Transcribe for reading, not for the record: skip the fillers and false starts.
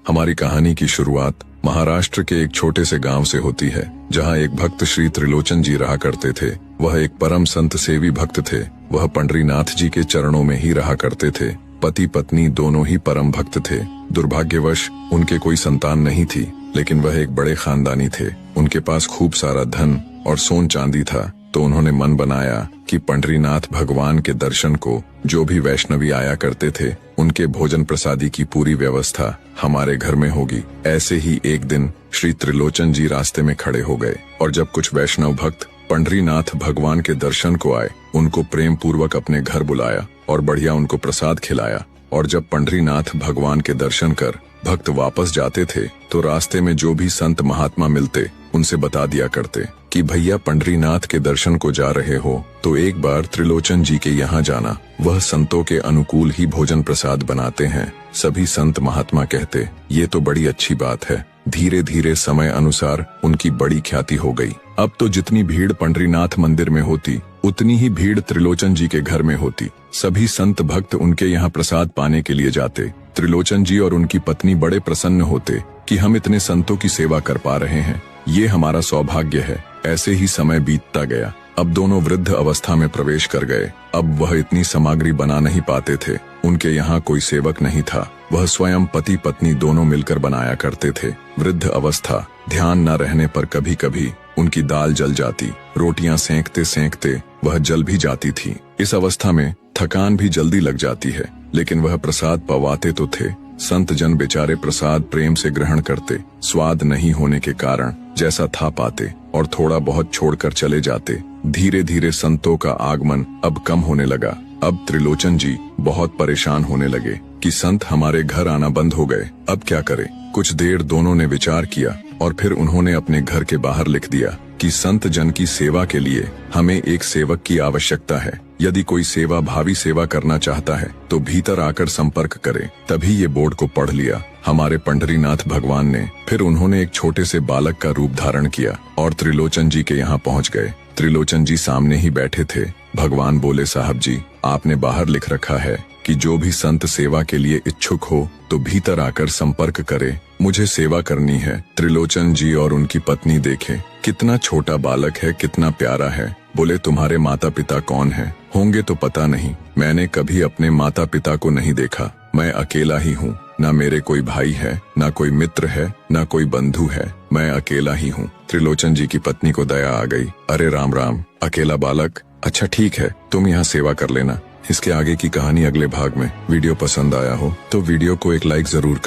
हमारी कहानी की शुरुआत महाराष्ट्र के एक छोटे से गांव से होती है, जहां एक भक्त श्री त्रिलोचन जी रहा करते थे। वह एक परम संत सेवी भक्त थे। वह पंडरीनाथ जी के चरणों में ही रहा करते थे। पति पत्नी दोनों ही परम भक्त थे। दुर्भाग्यवश उनके कोई संतान नहीं थी, लेकिन वह एक बड़े खानदानी थे। उनके पास खूब सारा धन और सोन चांदी था। तो उन्होंने मन बनाया कि पंडरीनाथ भगवान के दर्शन को जो भी वैष्णवी आया करते थे, उनके भोजन प्रसादी की पूरी व्यवस्था हमारे घर में होगी। ऐसे ही एक दिन श्री त्रिलोचन जी रास्ते में खड़े हो गए, और जब कुछ वैष्णव भक्त पंडरीनाथ भगवान के दर्शन को आए, उनको प्रेम पूर्वक अपने घर बुलाया और बढ़िया उनको प्रसाद खिलाया। और जब पंडरीनाथ भगवान के दर्शन कर भक्त वापस जाते थे, तो रास्ते में जो भी संत महात्मा मिलते, उनसे बता दिया करते कि भैया पंडरीनाथ के दर्शन को जा रहे हो तो एक बार त्रिलोचन जी के यहाँ जाना। वह संतों के अनुकूल ही भोजन प्रसाद बनाते हैं। सभी संत महात्मा कहते, ये तो बड़ी अच्छी बात है। धीरे धीरे समय अनुसार उनकी बड़ी ख्याति हो गई। अब तो जितनी भीड़ पंडरीनाथ मंदिर में होती, उतनी ही भीड़ त्रिलोचन जी के घर में होती। सभी संत भक्त उनके यहाँ प्रसाद पाने के लिए जाते। त्रिलोचन जी और उनकी पत्नी बड़े प्रसन्न होते कि हम इतने संतों की सेवा कर पा रहे हैं, ये हमारा सौभाग्य है। ऐसे ही समय बीतता गया। अब दोनों वृद्ध अवस्था में प्रवेश कर गए। अब वह इतनी सामग्री बना नहीं पाते थे। उनके यहाँ कोई सेवक नहीं था। वह स्वयं पति पत्नी दोनों मिलकर बनाया करते थे। वृद्ध अवस्था, ध्यान न रहने पर कभी कभी उनकी दाल जल जाती। रोटियां सेंकते सेंकते वह जल भी जाती थी। इस अवस्था में थकान भी जल्दी लग जाती है, लेकिन वह प्रसाद पवाते तो थे। संत जन बेचारे प्रसाद प्रेम से ग्रहण करते। स्वाद नहीं होने के कारण जैसा था पाते और थोड़ा बहुत छोड़कर चले जाते। धीरे धीरे संतों का आगमन अब कम होने लगा। अब त्रिलोचन जी बहुत परेशान होने लगे कि संत हमारे घर आना बंद हो गए, अब क्या करें। कुछ देर दोनों ने विचार किया और फिर उन्होंने अपने घर के बाहर लिख दिया कि संत जन की सेवा के लिए हमें एक सेवक की आवश्यकता है। यदि कोई सेवा भावी सेवा करना चाहता है तो भीतर आकर संपर्क करे। तभी ये बोर्ड को पढ़ लिया हमारे पंडरीनाथ भगवान ने। फिर उन्होंने एक छोटे से बालक का रूप धारण किया और त्रिलोचन जी के यहाँ पहुँच गए। त्रिलोचन जी सामने ही बैठे थे। भगवान बोले, साहब जी, आपने बाहर लिख रखा है कि जो भी संत सेवा के लिए इच्छुक हो तो भीतर आकर संपर्क करे, मुझे सेवा करनी है। त्रिलोचन जी और उनकी पत्नी देखे कितना छोटा बालक है, कितना प्यारा है। बोले, तुम्हारे माता पिता कौन है? होंगे तो पता नहीं, मैंने कभी अपने माता पिता को नहीं देखा। मैं अकेला ही हूँ, ना मेरे कोई भाई है, ना कोई मित्र है, ना कोई बंधु है। मैं अकेला ही हूँ। त्रिलोचन जी की पत्नी को दया आ गई। अरे राम राम, अकेला बालक, अच्छा ठीक है, तुम यहाँ सेवा कर लेना। इसके आगे की कहानी अगले भाग में। वीडियो पसंद आया हो तो वीडियो को एक लाइक जरूर कर